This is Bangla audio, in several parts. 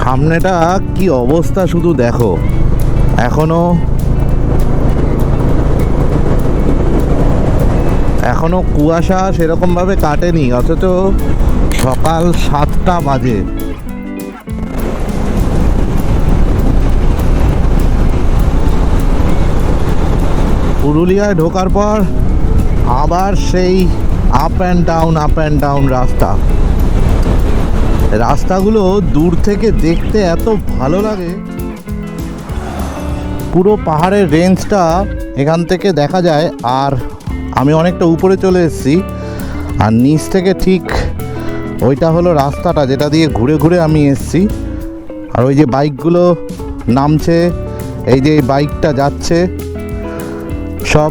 সামনেটা কি অবস্থা শুধু দেখো। এখনো কুয়াশা সেরকম ভাবে কাটেনি, অথচ সকাল 7টা বাজে। পুরুলিয়ায় ঢোকার পর আবার সেই আপ অ্যান্ড ডাউন রাস্তাগুলো দূর থেকে দেখতে এত ভালো লাগে। পুরো পাহাড়ের রেঞ্জটা এখান থেকে দেখা যায়। আর আমি অনেকটা উপরে চলে এসেছি, আর নিচ থেকে ঠিক ওইটা হলো রাস্তাটা যেটা দিয়ে ঘুরে ঘুরে আমি এসেছি। আর ওই যে বাইকগুলো নামছে, এই যে বাইকটা যাচ্ছে, সব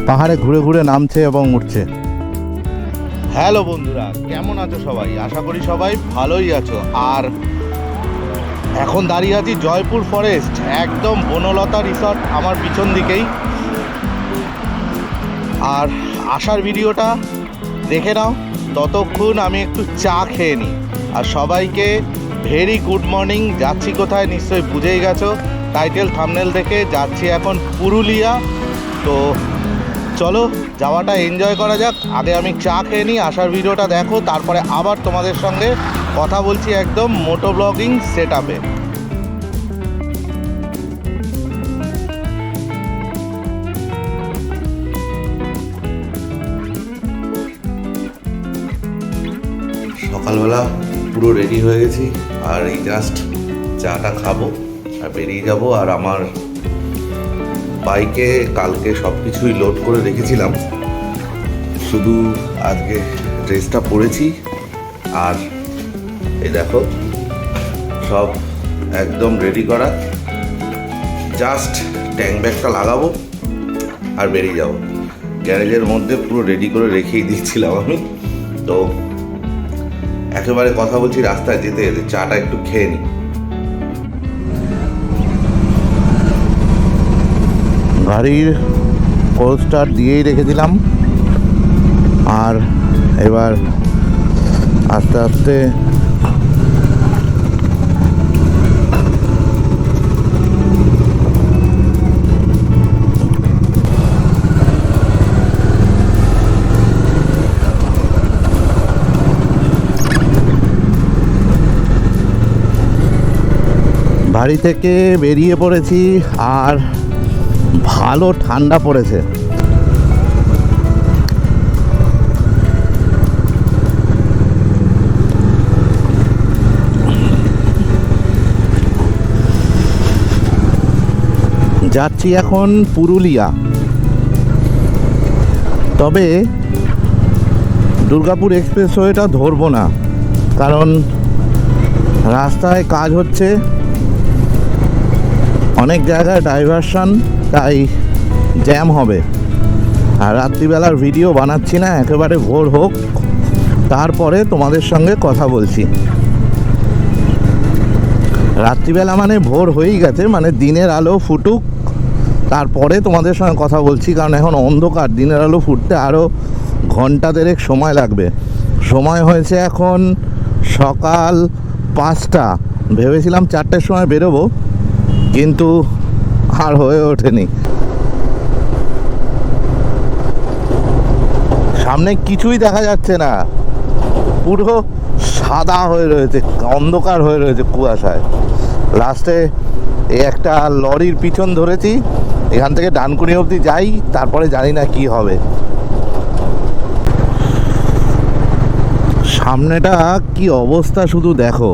পাহাড়ে ঘুরে ঘুরে নামছে এবং উঠছে। হ্যালো বন্ধুরা, কেমন আছো সবাই? আশা করি সবাই ভালোই আছো। আর এখন দাঁড়িয়ে আছি জয়পুর ফরেস্ট, একদম বনলতা রিসর্ট আমার পিছন দিকেই। আর আসার ভিডিওটা দেখে নাও, ততক্ষণ আমি একটু চা খেয়ে নিই। আর সবাইকে ভেরি গুড মর্নিং। যাচ্ছি কোথায় নিশ্চয়ই বুঝেই গেছো টাইটেল থাম্বনেল দেখে। যাচ্ছি এখন পুরুলিয়া। তো চলো যাওয়াটা এনজয় করা যাক। আগে আমি চা খেয়ে নিই, আসার ভিডিওটা দেখো, তারপরে আবার তোমাদের সঙ্গে কথা বলছি একদম মোটো ব্লগিং সেট আপে। সকালবেলা পুরো রেডি হয়ে গেছি, আর এই জাস্ট চাটা খাবো আর বেরিয়ে যাব। আর আমার বাইকে কালকে সব কিছুই লোড করে রেখেছিলাম, শুধু আজকে ড্রেসটা পরেছি। আর এই দেখো সব একদম রেডি করা, জাস্ট ট্যাঙ্ক ব্যাগটা লাগাবো আর বেরিয়ে যাব। গ্যারেজের মধ্যে পুরো রেডি করে রেখেই দিয়েছিলাম আমি। তো একেবারে কথা বলছি রাস্তায় যেতে যেতে, চাটা একটু খেয়ে নিই। গাড়ির কোল্ড স্টার্ট দিয়েই রেখেছিলাম, আর এবার আস্তে আস্তে বাড়ি থেকে বেরিয়ে পড়েছি। আর ভালো ঠান্ডা পড়েছে। যাচ্ছি এখন পুরুলিয়া। তবে দুর্গাপুর এক্সপ্রেসওয়েটা ধরবো না, কারণ রাস্তায় কাজ হচ্ছে, অনেক জায়গায় ডাইভারশন, তাই জ্যাম হবে। আর রাত্রিবেলার ভিডিও বানাচ্ছি না, একেবারে ভোর হোক তারপরে তোমাদের সঙ্গে কথা বলছি। রাত্রিবেলা মানে ভোর হয়েই গেছে, মানে দিনের আলো ফুটুক তারপরে তোমাদের সঙ্গে কথা বলছি, কারণ এখন অন্ধকার। দিনের আলো ফুটতে আরও ঘন্টা দেড়েক সময় লাগবে। সময় হয়েছে এখন সকাল 5টা। ভেবেছিলাম 4টের সময় বেরোবো, কিন্তু আর হয়ে ওঠেনি। সামনে কিছুই দেখা যাচ্ছে না, পুরো সাদা হয়ে রয়েছে, অন্ধকার হয়ে রয়েছে কুয়াশায়। লাস্টে এই একটা লরির পিছন ধরেছি, এখান থেকে ডানকুনি অবধি যাই, তারপরে জানি না কি হবে। সামনেটা কি অবস্থা শুধু দেখো।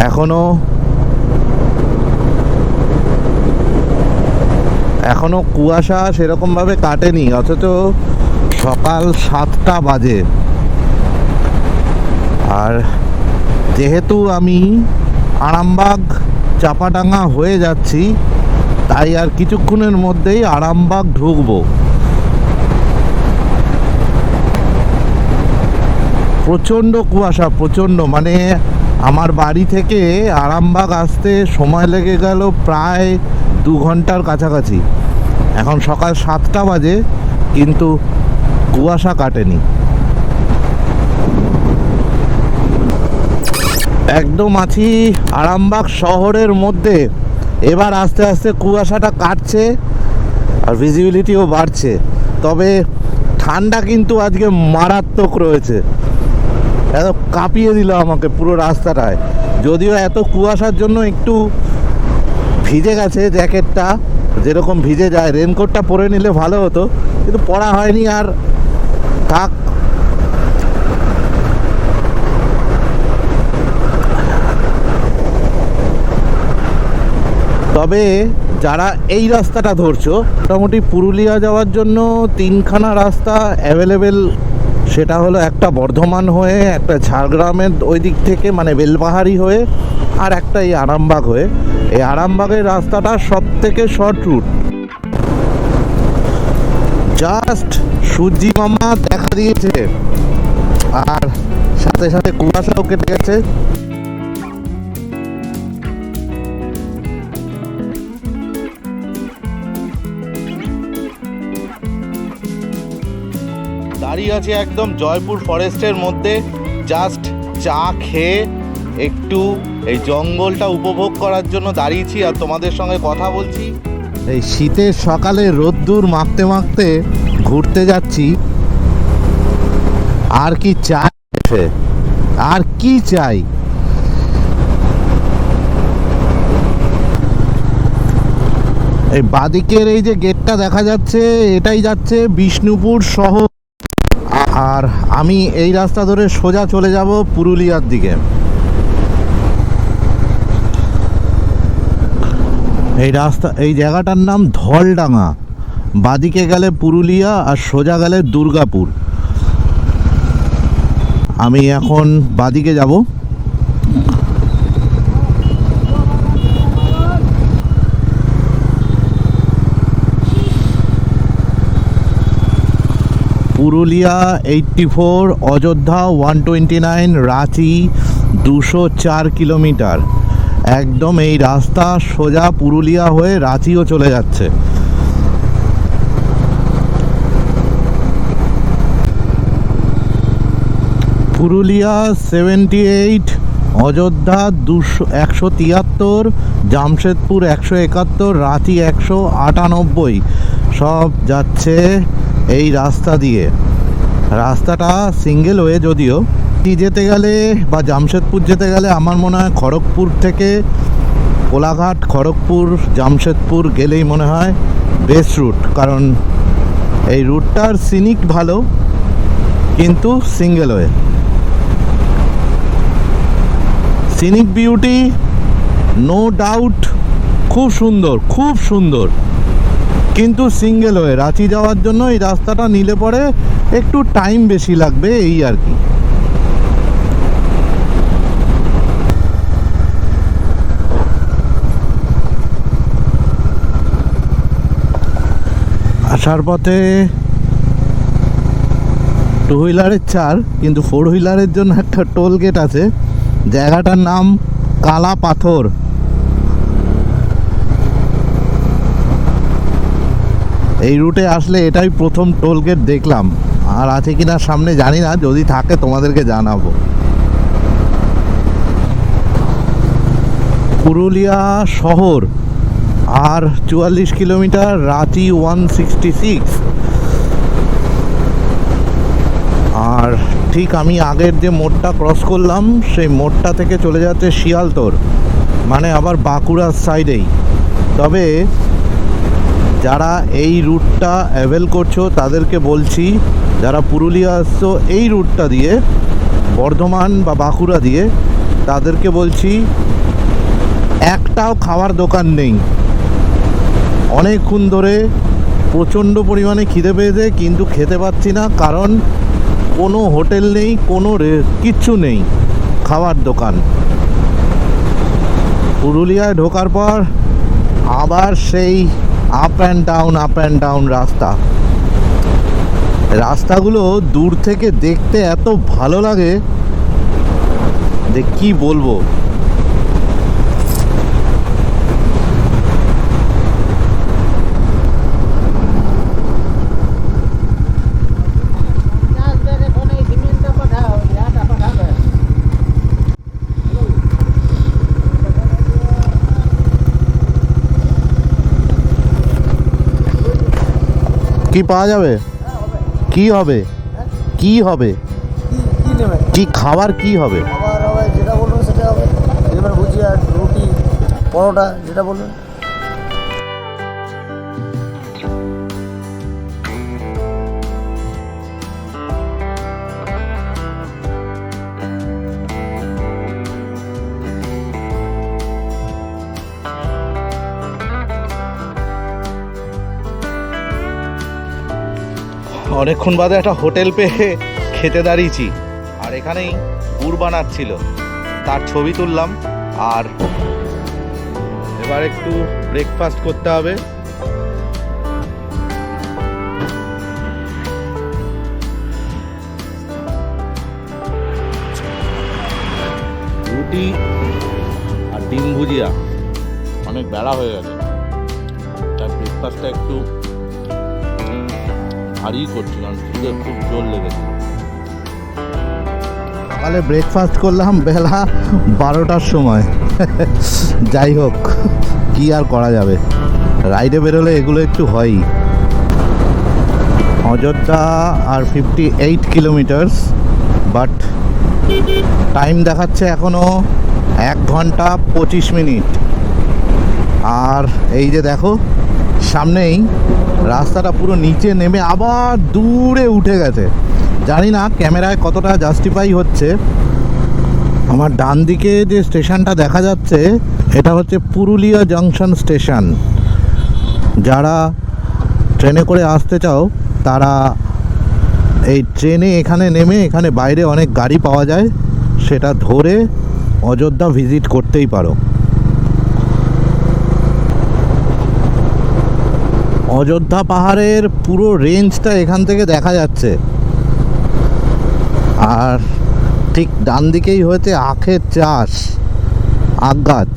এখনো কুয়াশা সেরকমভাবে কাটেনি, অথচ সকাল 7টা বাজে। আর যেহেতু আমি আরামবাগ চাপাডাঙ্গা হয়ে যাচ্ছি, তাই আর কিছুক্ষণের মধ্যেই আরামবাগ ঢুকবো। প্রচণ্ড কুয়াশা, প্রচণ্ড, মানে আমার বাড়ি থেকে আরামবাগ আসতে সময় লেগে গেল প্রায় 2 ঘন্টার কাছাকাছি। এখন সকাল 7টা বাজে, কিন্তু কুয়াশা কাটেনি। একদম আছি আরামবাগ শহরের মধ্যে। এবার আস্তে আস্তে কুয়াশাটা কাটছে আর ভিজিবিলিটিও বাড়ছে, তবে ঠান্ডা কিন্তু আজকে মারাত্মক রয়েছে। এত কাঁপিয়ে দিল আমাকে পুরো রাস্তাটায়। যদিও এত কুয়াশার জন্য একটু ভিজে গেছে জ্যাকেটটা, যেরকম ভিজে যায়। রেনকোটটা পরে নিলে ভালো হতো, কিন্তু পরা হয়নি আর থাক। তবে যারা এই রাস্তাটা ধরছো, মোটামুটি পুরুলিয়া যাওয়ার জন্য তিনখানা রাস্তা অ্যাভেলেবেল। সেটা হলো একটা বর্ধমান হয়ে, একটা ঝাড়গ্রামের ওই দিক থেকে মানে বেলপাহাড়ি হয়ে, আর একটা এই আরামবাগ হয়ে। এই আরামবাগের রাস্তাটা সব থেকে শর্ট রুট। জাস্ট সূর্যি মামা দেখা দিয়েছে আর সাথে সাথে কুয়াশাও কেটে গেছে। দাঁড়িয়ে আছে একদম জয়পুর ফরেস্টের মধ্যে, জাস্ট চা খেয়ে একটু এই জঙ্গলটা উপভোগ করার জন্য দাঁড়িয়েছি আর তোমাদের সঙ্গে কথা বলছি। এই শীতের সকালে রোদ্দুর মাখতে মাখতে ঘুরতে যাচ্ছি। আর কি চাই, আর কি চাই। এই বাদিকের এই যে গেটটা দেখা যাচ্ছে, এটাই যাচ্ছে বিষ্ণুপুর শহর। আর আমি এই রাস্তা ধরে সোজা চলে যাব পুরুলিয়ার দিকে। এই রাস্তা, এই জায়গাটার নাম ধলডাঙ্গা। বাদিকে গেলে পুরুলিয়া আর সোজা গেলে দুর্গাপুর। আমি এখন বাদিকে যাব। পুরুলিয়া 84, অযোধ্যা 129, রাঁচি 204 কিলোমিটার। একদম এই রাস্তা সোজা পুরুলিয়া হয়ে রাঁচিও চলে যাচ্ছে। পুরুলিয়া 78, অযোধ্যা 173, জামশেদপুর 171, রাঁচি 198, সব যাচ্ছে এই রাস্তা দিয়ে। রাস্তাটা সিঙ্গেল ওয়ে, যদিও যেতে গেলে বা জামশেদপুর যেতে গেলে আমার মনে হয় খড়গপুর থেকে কোলাঘাট, খড়গপুর, জামশেদপুর গেলেই মনে হয় বেস্ট রুট। কারণ এই রুটটার সিনিক ভালো, কিন্তু single way. Scenic beauty no doubt, খুব সুন্দর, খুব সুন্দর, কিন্তু সিঙ্গেল ওয়ে। রাঁচি যাওয়ার জন্য এই রাস্তাটা নিলে পরে একটু টাইম বেশি লাগবে, এই আর কি। আসার পথে টু হুইলারের 4, কিন্তু 4 হুইলারের জন্য একটা টোল গেট আছে। জায়গাটার নাম কালা পাথর। এই রুটে আসলে এটাই প্রথম টোল গেট দেখলাম। আর আছে কিনা সামনে জানি না, যদি থাকে তোমাদেরকে জানাবো। পুরুলিয়া শহর আর 44 কিলোমিটার, রাঁচি 166। আর ঠিক আমি আগের যে মোড়টা ক্রস করলাম, সেই মোড়টা থেকে চলে যাচ্ছে শিয়ালতর, মানে আবার বাঁকুড়ার সাইডেই। তবে যারা এই রুটটা অ্যাভেল করছো তাদেরকে বলছি, যারা পুরুলিয়া আসছো এই রুটটা দিয়ে, বর্ধমান বা বাঁকুড়া দিয়ে, তাদেরকে বলছি একটাও খাওয়ার দোকান নেই। অনেকক্ষণ ধরে প্রচণ্ড পরিমাণে খিদে পেয়েছে, কিন্তু খেতে পাচ্ছি না, কারণ কোনো হোটেল নেই, কোনো কিচ্ছু নেই খাওয়ার দোকান। পুরুলিয়ায় ঢোকার পর আবার সেই আপ অ্যান্ড ডাউন রাস্তা। রাস্তাগুলো দূর থেকে দেখতে এত ভালো লাগে যে কি বলবো। কি পাওয়া যাবে? কি হবে? কি হবে? কি নেবে? কি খাবার কি হবে? খাবার হবে যেটা বলবেন সেটা হবে। যেমন ভুজিয়া, রুটি, পরোটা যেটা বলবেন। অনেকক্ষণ বাদে একটা হোটেল পেয়ে খেতে দাঁড়িয়েছি, আর এখানেই গুড় বানাচ্ছিল, তার ছবি তুললাম। আর এবার একটু ব্রেকফাস্ট করতে হবে। রুটি আর ডিম ভুজিয়া, অনেক বেলা হয়ে গেছে, তাই ব্রেকফাস্টটা একটু ভারী করছি, কারণ খিদে খুব জোর লেগেছে। সকালে ব্রেকফাস্ট করলাম বেলা 12টার সময়। যাই হোক, কি আর করা যাবে, রাইডে বেরোলে এগুলো একটু হয়ই। অযোধ্যা আর 58 কিলোমিটার্স, বাট টাইম দেখাচ্ছে এখনও 1 ঘন্টা 25 মিনিট। আর এই যে দেখো সামনেই রাস্তাটা পুরো নিচে নেমে আবার দূরে উঠে গেছে। জানি না ক্যামেরায় কতটা জাস্টিফাই হচ্ছে। আমার ডান দিকে যে স্টেশনটা দেখা যাচ্ছে এটা হচ্ছে পুরুলিয়া জংশন স্টেশন। যারা ট্রেনে করে আসতে চাও তারা এই ট্রেনে এখানে নেমে, এখানে বাইরে অনেক গাড়ি পাওয়া যায়, সেটা ধরে অযোধ্যা ভিজিট করতেই পারো। অযোধ্যা পাহাড়ের পুরো রেঞ্জটা এখান থেকে দেখা যাচ্ছে। আর ঠিক ডান দিকেই হয়েছে আখের চাষ, আখ গাছ।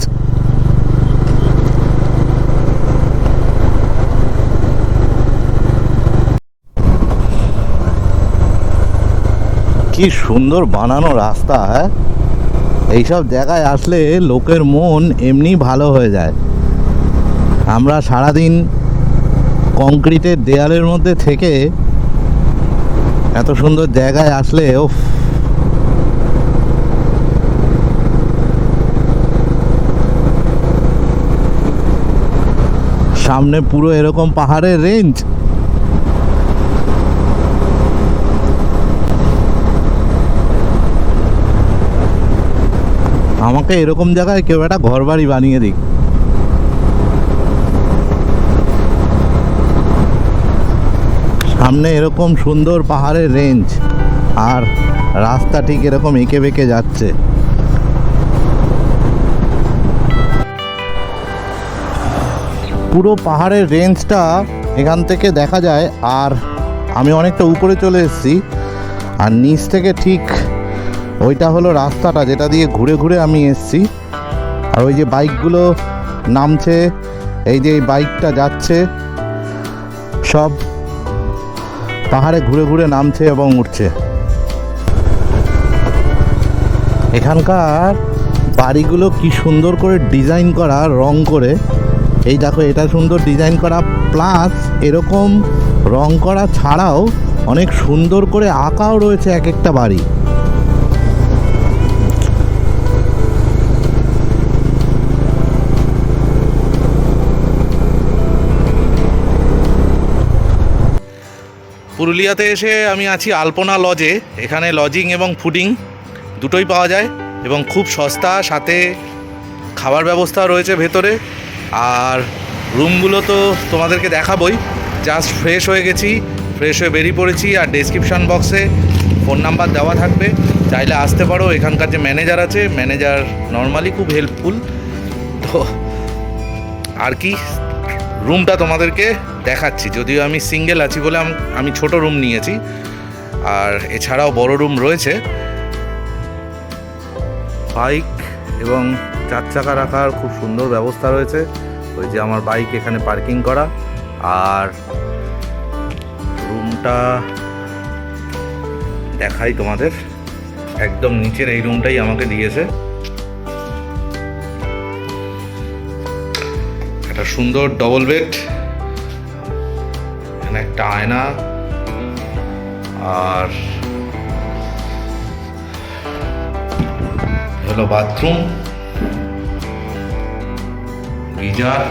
কি সুন্দর বানানো রাস্তা, হ্যাঁ। এইসব জায়গায় আসলে লোকের মন এমনি ভালো হয়ে যায়। আমরা সারাদিন কংক্রিটের দেয়ালের মধ্যে থেকে এত সুন্দর জায়গায় আসলে সামনে পুরো এরকম পাহাড়ের রেঞ্জ। আমাকে এরকম জায়গায় কেউ একটা ঘর বাড়ি বানিয়ে দিক। সামনে এরকম সুন্দর পাহাড়ের রেঞ্জ, আর রাস্তা ঠিক এরকম এঁকে বেঁকে যাচ্ছে। পুরো পাহাড়ের রেঞ্জটা এখান থেকে দেখা যায়। আর আমি অনেকটা উপরে চলে এসেছি, আর নিচ থেকে ঠিক ওইটা হলো রাস্তাটা যেটা দিয়ে ঘুরে ঘুরে আমি এসেছি। আর ওই যে বাইকগুলো নামছে, এই যে এই বাইকটা যাচ্ছে, সব পাহাড়ে ঘুরে ঘুরে নামছে এবং উঠছে। এখানকার বাড়িগুলো কি সুন্দর করে ডিজাইন করা, রং করে। এই দেখো, এটা সুন্দর ডিজাইন করা, প্লাস এরকম রং করা ছাড়াও অনেক সুন্দর করে আঁকাও রয়েছে এক একটা বাড়ি। পুরুলিয়াতে এসে আমি আছি আলপনা লজে। এখানে লজিং এবং ফুডিং দুটোই পাওয়া যায় এবং খুব সস্তা, সাথে খাবার ব্যবস্থা রয়েছে ভেতরে। আর রুমগুলো তো তোমাদেরকে দেখাবই। জাস্ট ফ্রেশ হয়ে গেছি, ফ্রেশ হয়ে বেরিয়ে পড়েছি। আর ডেসক্রিপশান বক্সে ফোন নাম্বার দেওয়া থাকবে, চাইলে আসতে পারো। এখানকার যে ম্যানেজার আছে, ম্যানেজার নর্মালি খুব হেল্পফুল। তো আর কি, রুমটা তোমাদেরকে দেখাচ্ছি। যদিও আমি সিঙ্গেল আছি বলে আমি ছোট রুম নিয়েছি, আর এছাড়াও বড় রুম রয়েছে। বাইক এবং 4 চাকা রাখার খুব সুন্দর ব্যবস্থা রয়েছে। ওই যে আমার বাইক এখানে পার্কিং করা। আর রুমটা দেখাই তোমাদের, একদম নিচের এই রুমটাই আমাকে দিয়েছে। একটা সুন্দর ডবল বেড, এখানে একটা একটা আয়না, আর হলো বাথরুম, গিজার।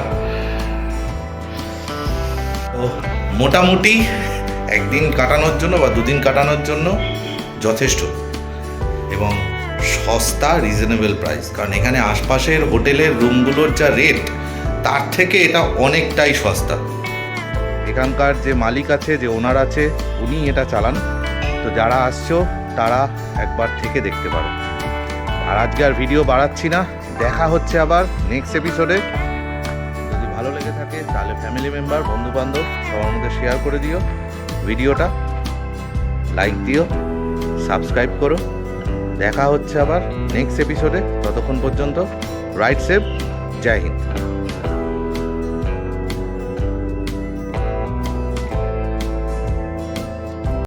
তো মোটামুটি একদিন কাটানোর জন্য বা দুদিন কাটানোর জন্য যথেষ্ট, এবং সস্তা, রিজনেবল প্রাইস। কারণ এখানে আশপাশের হোটেলের রুমগুলোর যা রেট, তার থেকে এটা অনেকটাই সস্তা। এখানকার যে মালিক আছে, যে ওনার আছে, উনি এটা চালান। তো যারা আসছো তারা একবার থেকে দেখতে পারো। আর আজকে আর ভিডিও বাড়াচ্ছি না, দেখা হচ্ছে আবার নেক্সট এপিসোডে। যদি ভালো লেগে থাকে তাহলে ফ্যামিলি মেম্বার, বন্ধু বান্ধব সবার মধ্যে শেয়ার করে দিও ভিডিওটা, লাইক দিও, সাবস্ক্রাইব করো। দেখা হচ্ছে আবার নেক্সট এপিসোডে। ততক্ষণ পর্যন্ত রাইট সেফ, জয় হিন্দ।